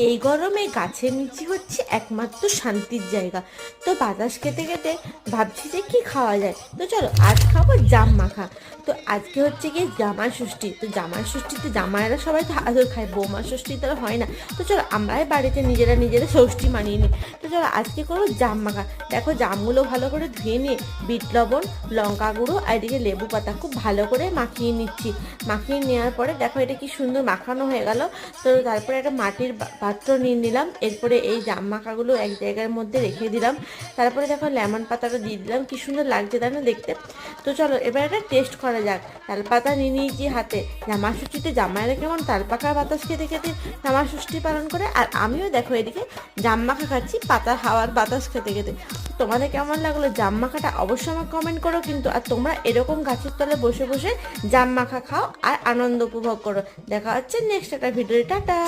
এই গরমে গাছের নিচে হচ্ছে একমাত্র শান্তির জায়গা। তো বাতাস খেতে খেতে ভাবছি যে কি খাওয়া যায়। তো চলো আজ খাবো জাম মাখা। তো আজকে হচ্ছে গিয়ে জামাই ষষ্ঠী। তো জামাই ষষ্ঠীতে জামাইরা সবাই তো আদর খায়, বৌমা ষষ্ঠী তো হয় না। তো চলো আমরাই বাড়িতে নিজেরা নিজেরা ষষ্ঠী মানিয়ে নিই। তো চলো আজকে করবো জাম মাখা। দেখো জামগুলো ভালো করে ধুয়ে নিয়ে বিট লবণ, লঙ্কা গুঁড়ো আর এদিকে লেবু পাতা খুব ভালো করে মাখিয়ে নিচ্ছি। মাখিয়ে নেওয়ার পরে দেখো এটা কি সুন্দর মাখানো হয়ে গেল। তো তারপরে একটা মাটির পাত্র নিয়ে নিলাম। এরপরে এই জাম মাখাগুলো এক জায়গার মধ্যে রেখে দিলাম। তারপরে দেখো লেমন পাতাটা দিয়ে দিলাম, কি সুন্দর লাগছে তাই না দেখতে। তো চলো এবার এটা টেস্ট করা যাক। তালপাতা নিয়ে নিয়েছি হাতে। জামা ষষ্ঠীতে জামাইরা কেমন তালপাকা বাতাস খেতে খেতে জামা ষষ্ঠী পালন করে, আর আমিও দেখো এদিকে জাম মাখা খাচ্ছি পাতা হাওয়ার বাতাস খেতে খেতে। তোমাদের কেমন লাগলো জাম মাখাটা অবশ্যই আমাকে কমেন্ট করো কিন্তু। আর তোমরা এরকম গাছের তলে বসে বসে জাম মাখা খাও আর আনন্দ উপভোগ করো। দেখা হচ্ছে নেক্সট একটা ভিডিও। টাটা।